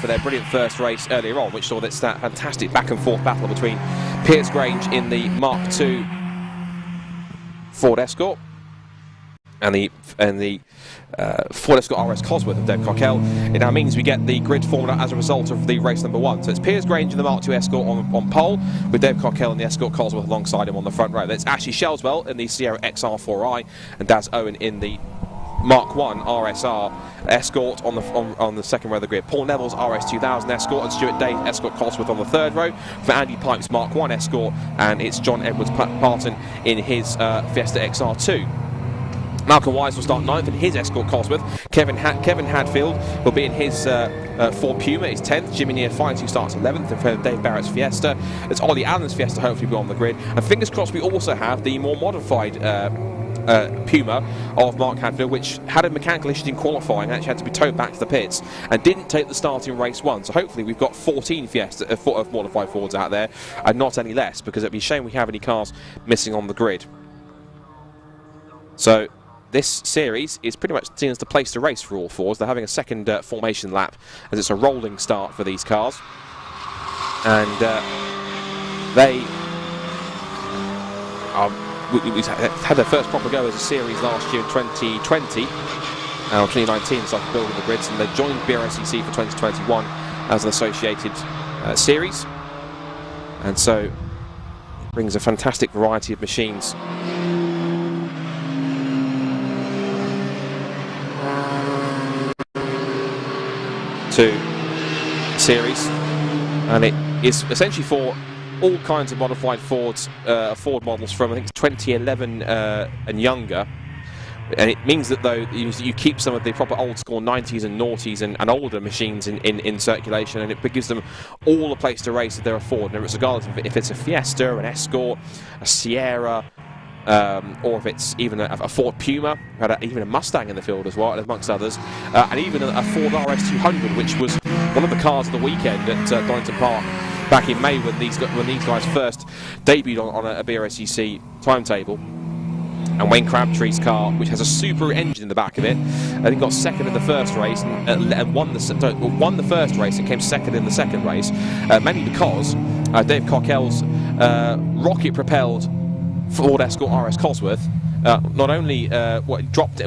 for their brilliant first race earlier on, which saw that fantastic back and forth battle between Piers Grange in the Mark II Ford Escort and the Ford Escort RS Cosworth of Dave Cockell. It now means we get the grid formed as a result of the race number 1. So it's Piers Grange in the Mark II Escort on pole, with Dave Cockell in the Escort Cosworth alongside him on the front row. That's Ashley Shelswell in the Sierra XR4i and Daz Owen in the Mark I RSR Escort on the second row of the grid. Paul Neville's RS2000 Escort and Stuart Day's Escort Cosworth on the third row. For Andy Pipe's Mark I Escort, and it's John Edwards Parton in his Fiesta XR2. Malcolm Wise will start 9th in his Escort Cosworth. Kevin Hadfield will be in his Ford Puma, his 10th. Jimmy Near Fights, who starts 11th, in front of Dave Barrett's Fiesta. It's Ollie Allen's Fiesta, hopefully, be on the grid. And fingers crossed, we also have the more modified Puma of Mark Hadfield, which had a mechanical issue in qualifying, actually had to be towed back to the pits and didn't take the start in race 1. So hopefully we've got 14 Fiesta of modified Fords out there, and not any less, because it'd be a shame we have any cars missing on the grid. So this series is pretty much seen as the place to race for all Fords. They're having a second formation lap, as it's a rolling start for these cars, and they we had their first proper go as a series last year in 2020, 2019, started building the grids, and they joined BRSCC for 2021 as an associated series, and so it brings a fantastic variety of machines to series, and it is essentially for all kinds of modified Fords, Ford models from I think 2011 and younger. And it means that though you keep some of the proper old school 90s and noughties and older machines in circulation, and it gives them all a place to race if they're a Ford, and regardless of if it's a Fiesta, an Escort, a Sierra, or if it's even a Ford Puma, even a Mustang in the field as well, amongst others, and even a Ford RS200, which was one of the cars of the weekend at Donington Park back in May when these guys first debuted on a BRSCC timetable. And Wayne Crabtree's car, which has a Subaru engine in the back of it, I think got second in the first race and won the first race and came second in the second race, mainly because Dave Cockell's rocket-propelled Ford Escort RS Cosworth not only it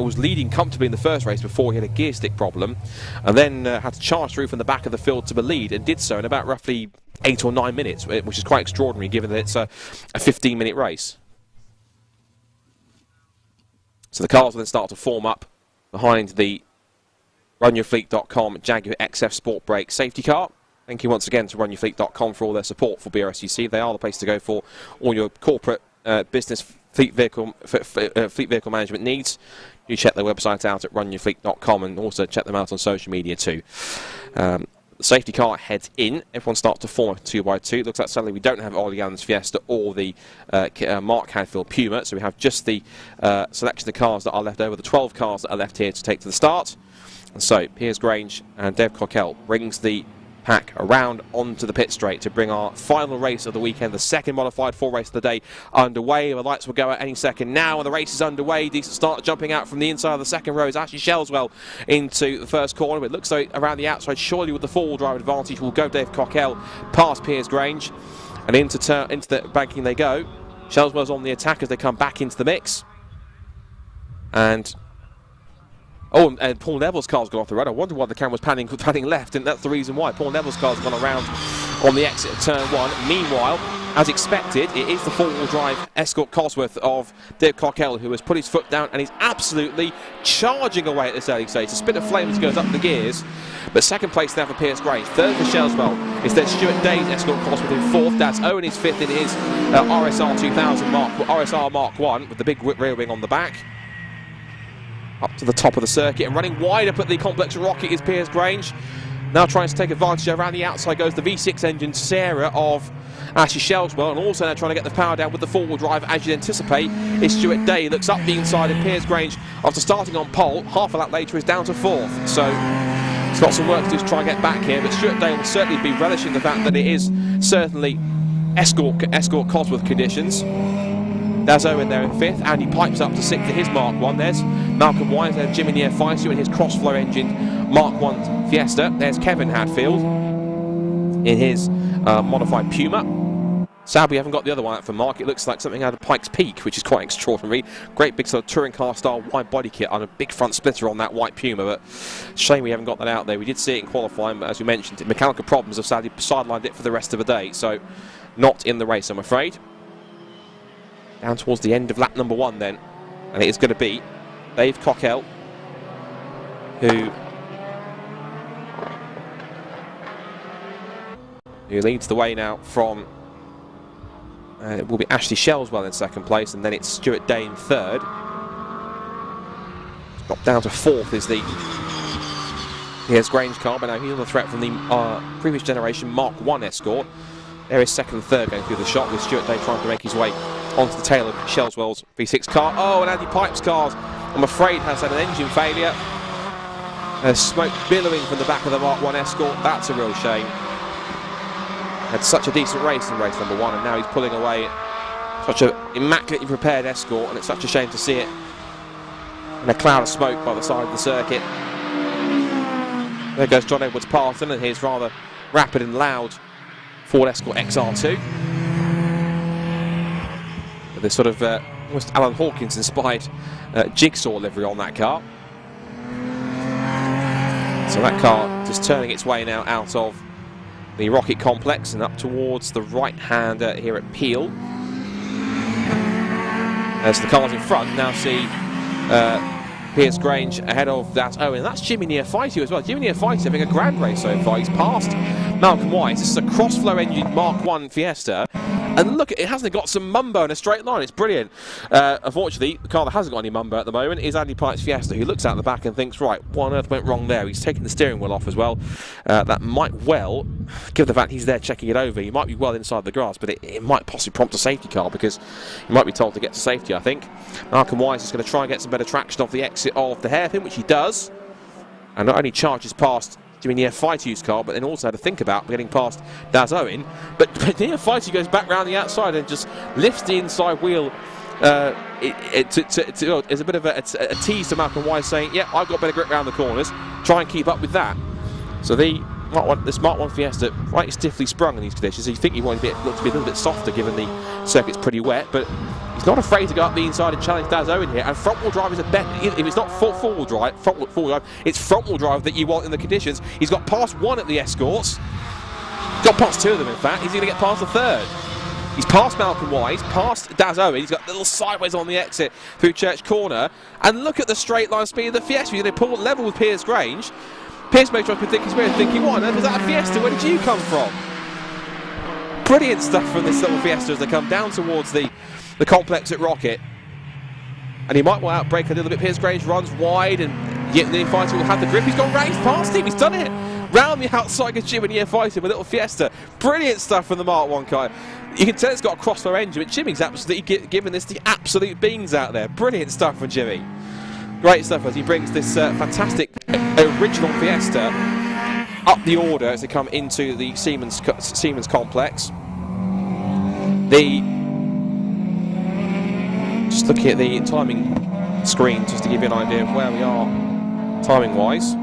was leading comfortably in the first race before he had a gear stick problem, and then had to charge through from the back of the field to the lead, and did so in about roughly 8 or 9 minutes, which is quite extraordinary given that it's a 15-minute race. So the cars will then start to form up behind the RunYourFleet.com Jaguar XF Sport Brake safety car. Thank you once again to RunYourFleet.com for all their support for BRSCC. They are the place to go for all your corporate business fleet vehicle management needs. You check their website out at RunYourFleet.com, and also check them out on social media too. The safety car heads in. Everyone starts to form a 2x2. It looks like suddenly we don't have Ollie Allen's Fiesta or the Mark Hadfield Puma, so we have just the selection of cars that are left over, the 12 cars that are left here to take to the start. And so Piers Grange and Dave Cockell brings the pack around onto the pit straight to bring our final race of the weekend, the second modified Ford race of the day, underway. The lights will go out any second now, and the race is underway. Decent start, jumping out from the inside of the second row is Ashley Shelswell into the first corner. It looks like around the outside, surely with the four-wheel drive advantage, will go Dave Cockell past Piers Grange, and into the banking they go. Shelswell's on the attack as they come back into the mix, and Paul Neville's car's gone off the road. I wonder why the camera's panning left, and that's the reason why. Paul Neville's car's gone around on the exit of turn 1. Meanwhile, as expected, it is the four-wheel drive Escort Cosworth of Dave Cockell who has put his foot down and is absolutely charging away at this early stage. A spit of flames goes up the gears, but second place now for Piers Grange. Third for Shelswell is then Stuart Day's Escort Cosworth in fourth. That's Owen is fifth in his RSR 2000 RSR Mark 1 with the big rear wing on the back. Up to the top of the circuit, and running wide up at the complex rocket is Piers Grange. Now trying to take advantage. Around the outside goes the V6 engine Sierra of Ashley Shelswell, and also now trying to get the power down with the four-wheel drive, as you'd anticipate, is Stuart Day. Looks up the inside, and Piers Grange, after starting on pole, half a lap later is down to fourth. So he's got some work to do to try and get back here, but Stuart Day will certainly be relishing the fact that it is certainly Escort Cosworth conditions. There's Owen there in fifth. Andy Pipes up to sixth in his Mark 1. There's Malcolm Wise, there's Jimmy Near Feisty in his Crossflow engine Mark 1 Fiesta. There's Kevin Hadfield in his modified Puma. Sadly, we haven't got the other one out for Mark. It looks like something out of Pikes Peak, which is quite extraordinary. Great big sort of touring car style wide body kit on a big front splitter on that white Puma, but shame we haven't got that out there. We did see it in qualifying, but as we mentioned, mechanical problems have sadly sidelined it for the rest of the day, so not in the race, I'm afraid. Down towards the end of lap number 1 then, and it is going to be Dave Cockell who leads the way now from, it will be Ashley Shellswell in second place, and then it's Stuart Day in third. Dropped down to fourth is the Piers Grange car, but now he's on the threat from the previous generation Mark 1 Escort. There is second and third going through the shot, with Stuart Day trying to make his way onto the tail of Shellswell's V6 car. Oh, and Andy Pipe's car, I'm afraid, has had an engine failure. There's smoke billowing from the back of the Mark 1 Escort. That's a real shame. Had such a decent race in race number 1, and now he's pulling away such an immaculately prepared Escort, and it's such a shame to see it in a cloud of smoke by the side of the circuit. There goes John Edwards Parton and his rather rapid and loud Ford Escort XR2. With this sort of almost Alan Hawkins inspired jigsaw livery on that car. So that car just turning its way now out of the Rocket Complex and up towards the right-hander here at Peel. As the cars in front now see Piers Grange ahead of that. Oh, and that's Jimmy Neophyte as well. Jimmy Neophyte having a grand race so far. He's passed Malcolm Wise. This is a cross-flow engine Mark 1 Fiesta. And look, it hasn't got some mumbo in a straight line. It's brilliant. Unfortunately, the car that hasn't got any mumbo at the moment is Andy Pipe's Fiesta, who looks out the back and thinks, right, what on earth went wrong there? He's taken the steering wheel off as well. That might well, given the fact he's there checking it over, he might be well inside the grass, but it might possibly prompt a safety car because he might be told to get to safety, I think. Malcolm Wise is going to try and get some better traction off the exit of the hairpin, which he does. And not only charges past Jimmy Neophyte's car, but then also had to think about getting past Daz Owen. But Neophyte goes back round the outside and just lifts the inside wheel. It's a bit of a tease to Malcolm Wise, saying, yeah, I've got better grip around the corners. Try and keep up with that. So this Mark 1 Fiesta, right stiffly sprung in these conditions. So you think you want it to be a little bit softer given the circuit's pretty wet, but he's not afraid to go up the inside and challenge Daz Owen here. And front-wheel drive is a better. If it's not four-wheel drive, it's front-wheel drive that you want in the conditions. He's got past 1 at the Escorts. Got past 2 of them, in fact. He's going to get past the 3rd. He's past Malcolm Wise, past Daz Owen. He's got a little sideways on the exit through Church Corner. And look at the straight line speed of the Fiesta. He's going to pull level with Piers Grange. Piers may try to think his way of thinking, what on earth is that a Fiesta? Where did you come from? Brilliant stuff from this little Fiesta as they come down towards the complex at Rocket. And he might well outbrake a little bit. Piers Grange runs wide, and yet Neophyte will have the grip. He's gone right past him. He's done it. Round the outside of Jimmy Neophyte with a little Fiesta. Brilliant stuff from the Mark 1 car. You can tell it's got a crossflow engine, but Jimmy's absolutely giving this the absolute beans out there. Brilliant stuff from Jimmy. Great stuff as he brings this fantastic original Fiesta up the order as they come into the Siemens complex. Just looking at the timing screen just to give you an idea of where we are timing-wise.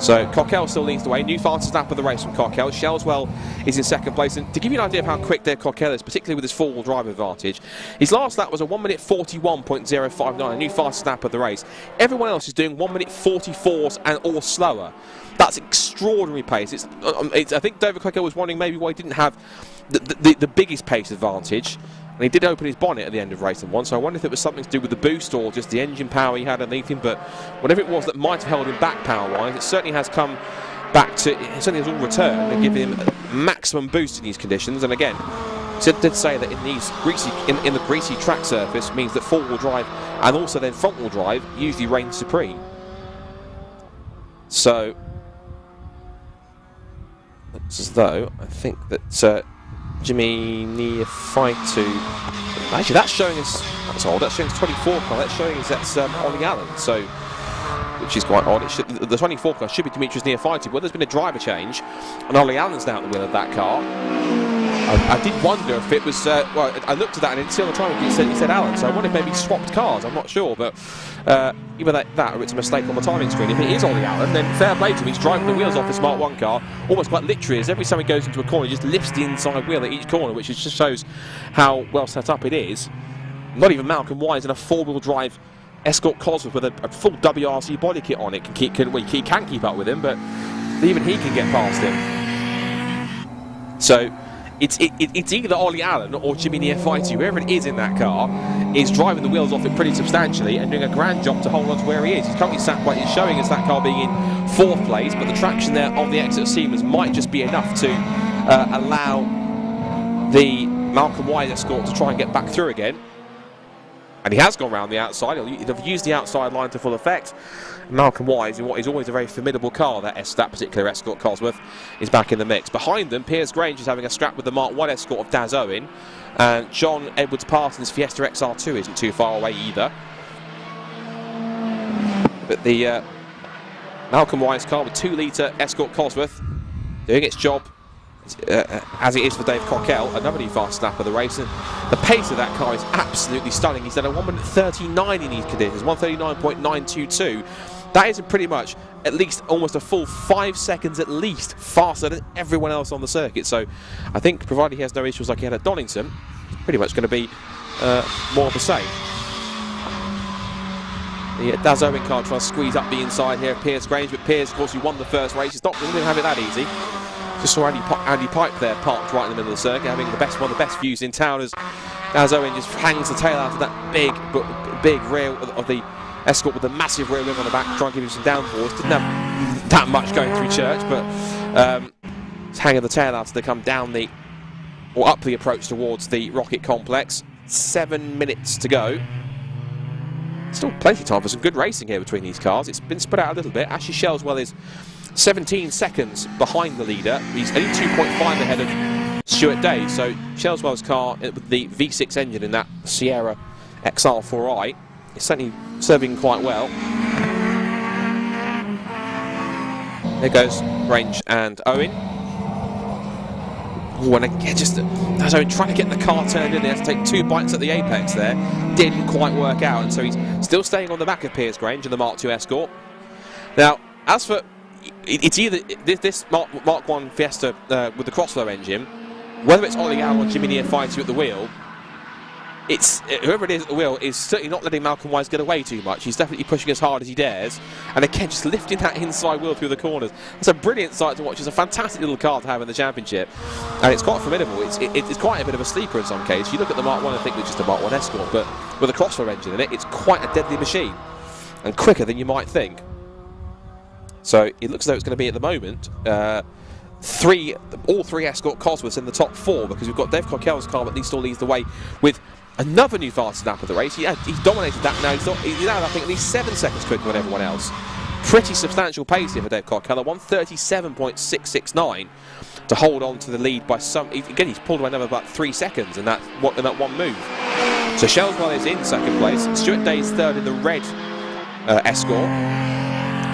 So Cockell still leads the way. New fastest lap of the race from Cockell. Shellswell is in second place. And to give you an idea of how quick Dave Cockell is, particularly with his four-wheel drive advantage, his last lap was a 1 minute 41.059, a new fastest lap of the race. Everyone else is doing 1 minute 44s and or slower. That's extraordinary pace. I think David Cockell was wondering maybe why he didn't have the biggest pace advantage. And he did open his bonnet at the end of race one, so I wonder if it was something to do with the boost or just the engine power he had underneath him. But whatever it was that might have held him back power-wise, it certainly has come back to, it certainly has all returned and given him a maximum boost in these conditions. And again, Sid did say that in these greasy, in the greasy track surface means that four-wheel drive and also then front-wheel drive usually reigns supreme. So it's as though I think that Jimmy Neophyte, actually that's showing us, that's odd, that's showing us 24 car, that's showing us that's Ollie Allen, so, which is quite odd. The 24 car should be Demetrius Neophyte, but there's been a driver change, and Ollie Allen's now at the wheel of that car. I did wonder if it was, well, I looked at that and it still on the time it said Allen, so I wonder if maybe he swapped cars, I'm not sure, but either that or it's a mistake on the timing screen. If it is Ollie Allen, then fair play to him, he's driving the wheels off his Mark 1 car, almost quite literally, as every time he goes into a corner, he just lifts the inside wheel at each corner, which just shows how well set up it is. Not even Malcolm Wise in a four-wheel drive Escort Cosworth with a full WRC body kit on it he can keep up with him, but even he can get past him. So it's either Ollie Allen or Jimmy Neophyte, whoever it is in that car, is driving the wheels off it pretty substantially and doing a grand job to hold on to where he is. He's currently sat by, it's showing us that car being in 4th place, but the traction there on the exit of Siemens might just be enough to allow the Malcolm Wise Escort to try and get back through again. And he has gone round the outside. He'll have used the outside line to full effect. Malcolm Wise, in what is always a very formidable car, that particular Escort Cosworth, is back in the mix. Behind them, Piers Grange is having a scrap with the Mark 1 Escort of Daz Owen. And John Edwards Parsons' Fiesta XR2 isn't too far away either. But the Malcolm Wise car with 2-litre Escort Cosworth doing its job as it is for Dave Cockell, another new fast snap of the race, and the pace of that car is absolutely stunning. He's done a 1:39 in these conditions, 1:39.922. That is pretty much at least almost a full 5 seconds at least faster than everyone else on the circuit. So I think, provided he has no issues like he had at Donington, pretty much going to be more of the same. The Daz Owen car trying to squeeze up the inside here of Piers Grange, but Piers, of course, who won the first race, he's not going to have it that easy. Just saw Andy Pipe there parked right in the middle of the circuit, having one of the best views in town, as Daz Owen just hangs the tail out of that big rear of the Escort with the massive rear wing on the back, trying to give him some downforce. Didn't have that much going through church, but it's hanging the tail out as they come down or up the approach towards the Rocket Complex. 7 minutes to go. Still plenty of time for some good racing here between these cars. It's been spread out a little bit. Ashley Shellswell is 17 seconds behind the leader. He's only 2.5 ahead of Stuart Day. So Shellswell's car with the V6 engine in that Sierra XR4i is certainly serving quite well. There goes Grange and Owen. Oh, and again, just as Owen trying to get the car turned in, he has to take 2 bites at the apex there. Didn't quite work out, and so he's still staying on the back of Piers Grange in the Mark II Escort. Now, as for it's either this Mark 1 Fiesta with the Crossflow engine, whether it's Ollie Allen or Jimmy Neophyte at the wheel, it's whoever it is at the wheel is certainly not letting Malcolm Wise get away too much. He's definitely pushing as hard as he dares, and again just lifting that inside wheel through the corners. It's a brilliant sight to watch. It's a fantastic little car to have in the championship, and it's quite formidable. It's quite a bit of a sleeper in some cases. You look at the Mark 1 and think it's just a Mark 1 Escort, but with a Crossflow engine in it, it's quite a deadly machine, and quicker than you might think. So it looks as though it's going to be at the moment all three Escort Cosworths in the top 4, because we've got Dave Cockell's car that still leads the way with another new fast snap of the race. He's dominated that now. He's now I think at least 7 seconds quicker than everyone else. Pretty substantial pace here for Dave Cockell, 1:37.669 to hold on to the lead by some. Again, he's pulled away another about 3 seconds in that one move. So Shellswell is in 2nd place. Stuart Day is 3rd in the red Escort.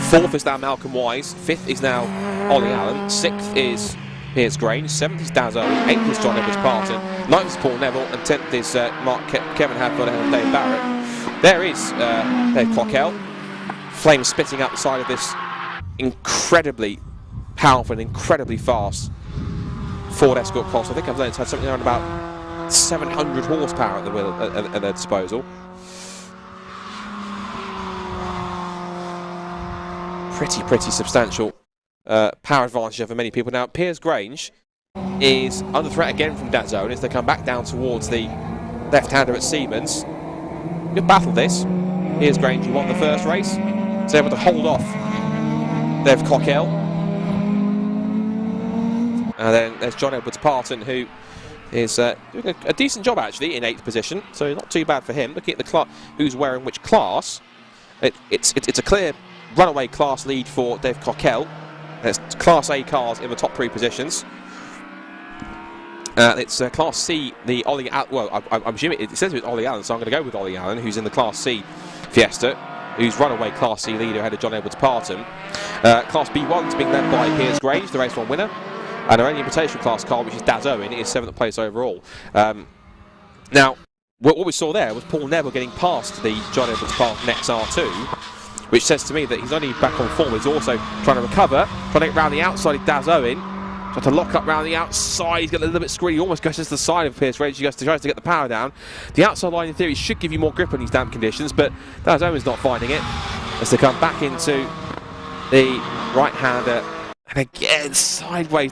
4th is now Malcolm Wise, 5th is now Ollie Allen, 6th is Piers Grange, 7th is Daz Owen, 8th is John Edwards Parton, 9th is Paul Neville, and 10th is Kevin Hadford ahead of Dave Barrett. There is Dave Cockell, flames spitting out the side of this incredibly powerful and incredibly fast Ford Escort Cross. I think I've learned to have something around about 700 horsepower at the wheel at their disposal. Pretty substantial power advantage over many people. Now, Piers Grange is under threat again from Daz Owen as they come back down towards the left-hander at Siemens. Good battle this. Piers Grange, who won the first race, is able to hold off Dave Cockell. And then there's John Edwards Parton, who is doing a decent job actually in 8th position, so not too bad for him. Looking at the who's wearing which class, it's a clear runaway class lead for Dave Cockell. There's Class A cars in the top 3 positions. It's Class C, the Ollie Allen. Well, I'm assuming it says it's Ollie Allen, so I'm going to go with Ollie Allen, who's in the Class C Fiesta, who's runaway Class C leader ahead of John Edwards Parton. Class B1's being led by Piers Grange, the Race 1 winner. And our only invitation class car, which is Daz Owen, is 7th place overall. Now, what we saw there was Paul Neville getting past the John Edwards Park next R2, which says to me that he's only back on form. He's also trying to recover, trying to get round the outside of Daz Owen, trying to lock up round the outside. He's got a little bit screwed. He almost goes to the side of Pierce Range. He tries to get the power down. The outside line, in theory, should give you more grip on these damp conditions, but Daz Owen's not finding it as they come back into the right-hander. And again, sideways.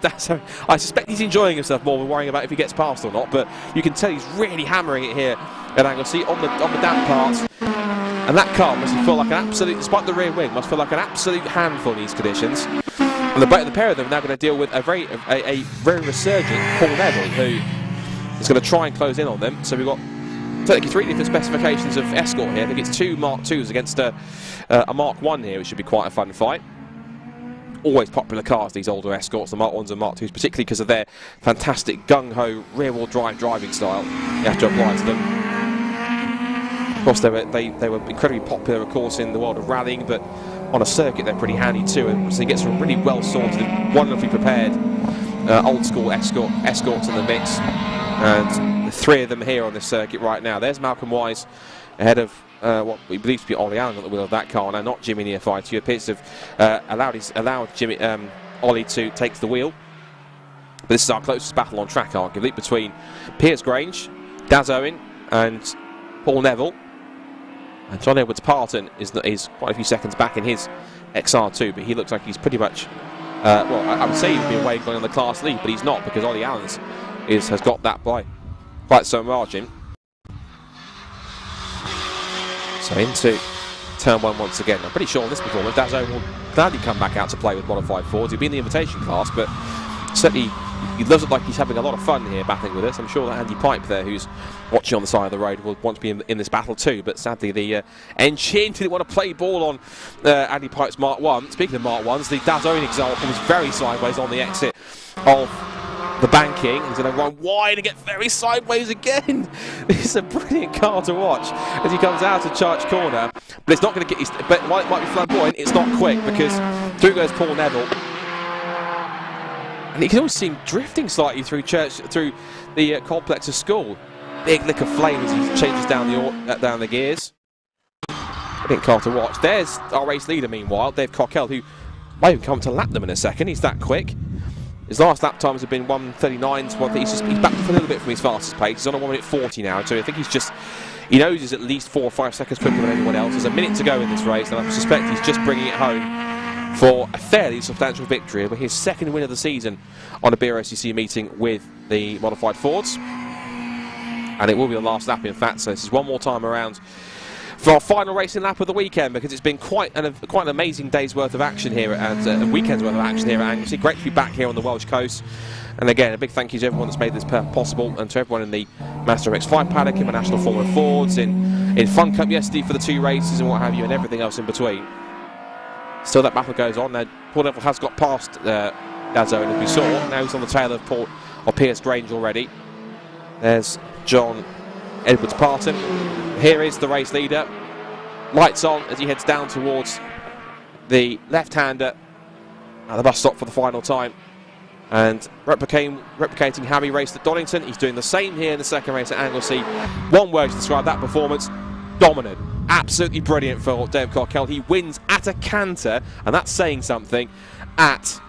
I suspect he's enjoying himself more than worrying about if he gets past or not, but you can tell he's really hammering it here at Anglesey on the damp parts. And that car must feel like an absolute, despite the rear wing, must feel like an absolute handful in these conditions. And the pair of them are now going to deal with a very resurgent Paul Neville, who is going to try and close in on them. So we've got technically 3 different specifications of Escort here. I think it's 2 Mark IIs against a Mark I here, which should be quite a fun fight. Always popular cars, these older Escorts, the Mark Is and Mark IIs, particularly because of their fantastic gung-ho rear-wheel drive driving style you have to apply to them. Of course, they were incredibly popular, of course, in the world of rallying, but on a circuit they're pretty handy too. And so you get some really well-sorted and wonderfully prepared old-school Escorts in the mix. And the 3 of them here on this circuit right now. There's Malcolm Wise ahead of what we believe to be Ollie Allen at the wheel of that car now, not Jimmy Neophyte, who appears to have allowed Jimmy Ollie to take the wheel. But this is our closest battle on track, arguably, between Piers Grange, Daz Owen and Paul Neville. And John Edwards Parton is quite a few seconds back in his XR2, but he looks like he's pretty much, well, I would say he'd be away going on the class lead, but he's not, because Ollie Allen has got that by quite some margin. So into turn 1 once again. I'm pretty sure on this performance, Daz Owen will gladly come back out to play with modified Fords. He'll be in the invitation class, but certainly he loves it like he's having a lot of fun here battling with us. I'm sure that Andy Pipe there, who's watching on the side of the road, will want to be in this battle too, but sadly the engine didn't want to play ball on Andy Pipe's Mark 1. Speaking of Mark 1s, the Daz Owen example was very sideways on the exit of the banking. He's going to run wide and get very sideways again. This is a brilliant car to watch as he comes out of Church Corner, but it's not going to get his, but while it might be flamboyant, it's not quick, because through goes Paul Neville. And you can always see him drifting slightly through the complex of school. Big lick of flame as he changes down the gears. Brilliant car to watch. There's our race leader, meanwhile, Dave Cockell, who might even come to lap them in a second. He's that quick. His last lap times have been 1:39 to 1. He's backed up a little bit from his fastest pace. He's on a 1:40 now, so I think he knows he's at least 4 or 5 seconds quicker than anyone else. There's a minute to go in this race, and I suspect he's just bringing it home for a fairly substantial victory, but his 2nd win of the season on a BRSCC meeting with the modified Fords. And it will be the last lap, in fact, so this is one more time around for our final racing lap of the weekend, because it's been quite an amazing day's worth of action here, and a weekend's worth of action here at Anglesey. Great to be back here on the Welsh coast. And again, a big thank you to everyone that's made this possible, and to everyone in the Master MX-5 paddock, in the National Formula Fords, in Fun Cup yesterday for the 2 races and what have you, and everything else in between. Still, that battle goes on. Now, Paul Neville has got past Daz Owen, as we saw. Now he's on the tail of Piers Grange already. There's John Edwards Parton. Here is the race leader. Lights on as he heads down towards the left-hander at the bus stop for the final time. And replicating how he raced at Donington, he's doing the same here in the 2nd race at Anglesey. One word to describe that performance: dominant. Absolutely brilliant for Dave Cockell. He wins at a canter, and that's saying something, at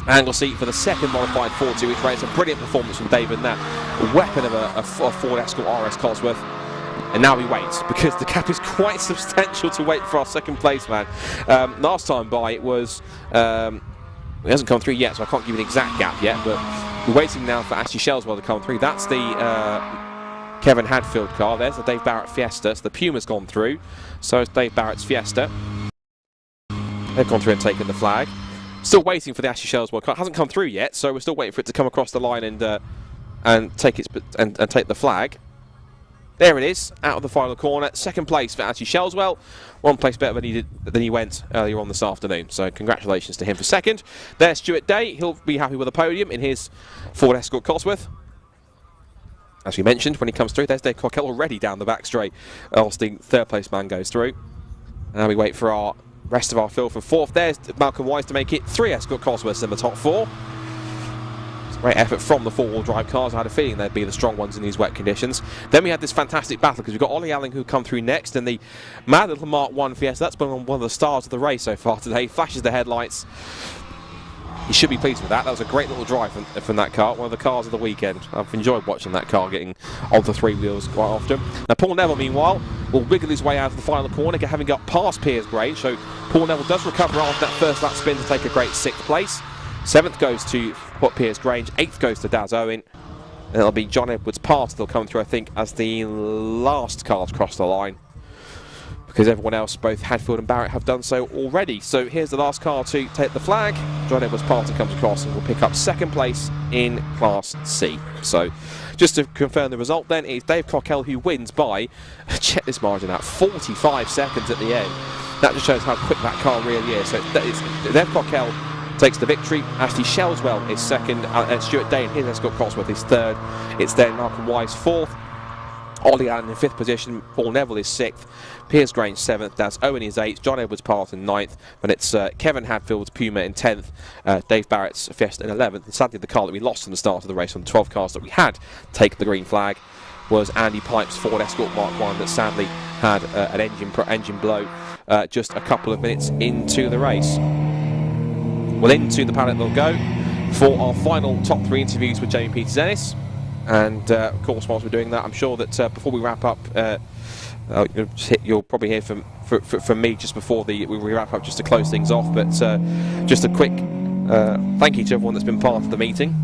Anglesey for the 2nd modified 4-2 race. A brilliant performance from David. That a weapon of a Ford Escort RS Cosworth. And now we wait, because the gap is quite substantial to wait for our 2nd place man. Last time by it was, it hasn't come through yet, so I can't give you an exact gap yet, but we're waiting now for Ashley Shellswell to come through. That's the Kevin Hadfield car. There's the Dave Barrett Fiesta. So the Puma's gone through, so it's Dave Barrett's Fiesta. They've gone through and taken the flag. Still waiting for the Ashley Shellswell car. It hasn't come through yet, so we're still waiting for it to come across the line and take the flag. There it is, out of the final corner. 2nd place for Ashley Shellswell. 1 place better than he went earlier on this afternoon. So congratulations to him for 2nd. There's Stuart Day. He'll be happy with a podium in his Ford Escort Cosworth. As we mentioned, when he comes through, there's Dave Cockell already down the back straight whilst the 3rd place man goes through. And now we wait for our rest of our field for 4th. There's Malcolm Wise to make it 3 Escort Cosworths in the top 4. Great effort from the four-wheel drive cars. I had a feeling they'd be the strong ones in these wet conditions. Then we had this fantastic battle because we've got Ollie Allen who come through next, and the mad little Mark 1 Fiesta. That's been one of the stars of the race so far today. Flashes the headlights. You should be pleased with that. That was a great little drive from that car. One of the cars of the weekend. I've enjoyed watching that car getting onto three wheels quite often. Now Paul Neville, meanwhile, will wiggle his way out of the final corner, having got past Piers Grange. So Paul Neville does recover after that first lap spin to take a great 6th place. 7th goes to Piers Grange. 8th goes to Daz Owen. And it'll be John Edwards Part that'll come through, I think, as the last car to cross the line, because everyone else, both Hadfield and Barrett, have done so already. So here's the last car to take the flag. John Edwards Parton comes across and will pick up 2nd place in Class C. So just to confirm the result then, it's Dave Cockell who wins by, check this margin out, 45 seconds at the end. That just shows how quick that car really is. So it's Dave Cockell takes the victory. Ashley Shelswell is 2nd, and Stuart Day and his Escort Cosworth is 3rd. It's then Malcolm Wise 4th. Ollie Allen in 5th position, Paul Neville is 6th, Piers Grange 7th, Daz Owen is 8th, John Edwards Parton 9th, and it's Kevin Hadfield's Puma in 10th, Dave Barrett's Fiesta in 11th, and sadly the car that we lost in the start of the race on the 12 cars that we had take the green flag was Andy Pipe's Ford Escort Mark 1 that sadly had an engine blow just a couple of minutes into the race. Well, into the paddock they'll go for our final top 3 interviews with Jamie Peters-Ennis. And of course, whilst we're doing that, I'm sure that before we wrap up, you'll probably hear from me just before we wrap up, just to close things off. But just a quick thank you to everyone that's been part of the meeting,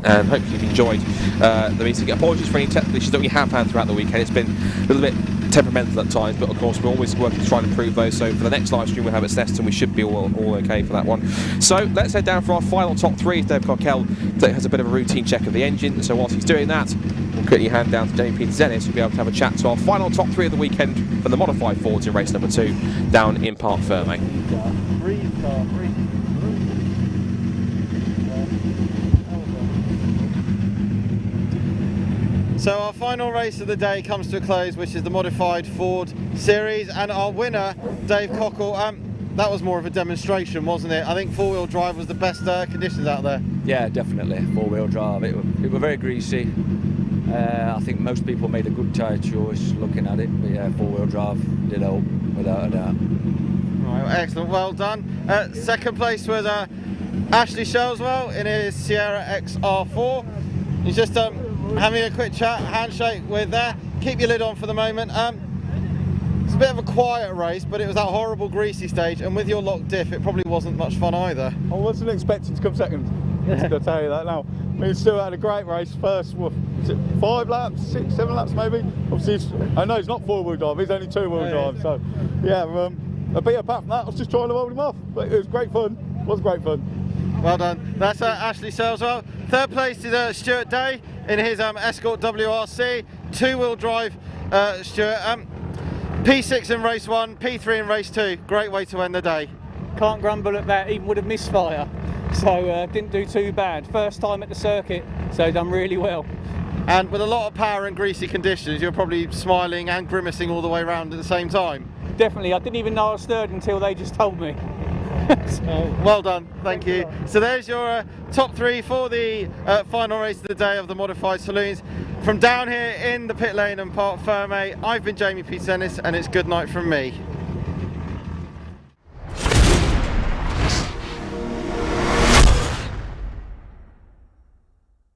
and hope you've enjoyed the meeting. Apologies for any technical issues that we have had throughout the weekend. It's been a little bit temperamental at times, but of course we're always working to try and improve those. So for the next live stream we'll have at Seston, we should be all okay for that one. So let's head down for our final top 3. Dave Cockell has a bit of a routine check of the engine, so whilst he's doing that, we'll quickly hand down to Jamie Peters-Ennis who'll be able to have a chat to our final top 3 of the weekend for the modified Fords in race number 2 down in Parc Fermé. So our final race of the day comes to a close, which is the modified Ford Series, and our winner, Dave Cockell. That was more of a demonstration, wasn't it? I think four-wheel drive was the best conditions out there. Yeah, definitely four-wheel drive. It was very greasy. I think most people made a good tyre choice looking at it, but yeah, four-wheel drive did help without a doubt. Right, excellent, well done. 2nd place was Ashley Shelswell in his Sierra XR4. He's just having a quick chat, handshake with there. Keep your lid on for the moment. It's a bit of a quiet race, but it was that horrible greasy stage, and with your locked diff it probably wasn't much fun either. I wasn't expecting to come 2nd, I'll tell you that now. I mean, still had a great race. First, was it 5 laps, 6, 7 laps maybe? Obviously, I know he's not four-wheel drive, he's only two-wheel drive, so yeah, but apart from that, I was just trying to hold him off, but it was great fun. It was great fun. Well done. That's Ashley Shelswell. 3rd place is Stuart Day in his Escort WRC, two-wheel drive. Stuart, P6 in race 1, P3 in race 2. Great way to end the day. Can't grumble at that, even with a misfire. So didn't do too bad. First time at the circuit, so done really well. And with a lot of power and greasy conditions, you're probably smiling and grimacing all the way around at the same time. Definitely, I didn't even know I was 3rd until they just told me. Well done, thank you. So there's your top 3 for the final race of the day of the modified saloons. From down here in the pit lane and Parc Fermé, I've been Jamie Peters-Ennis, and it's good night from me.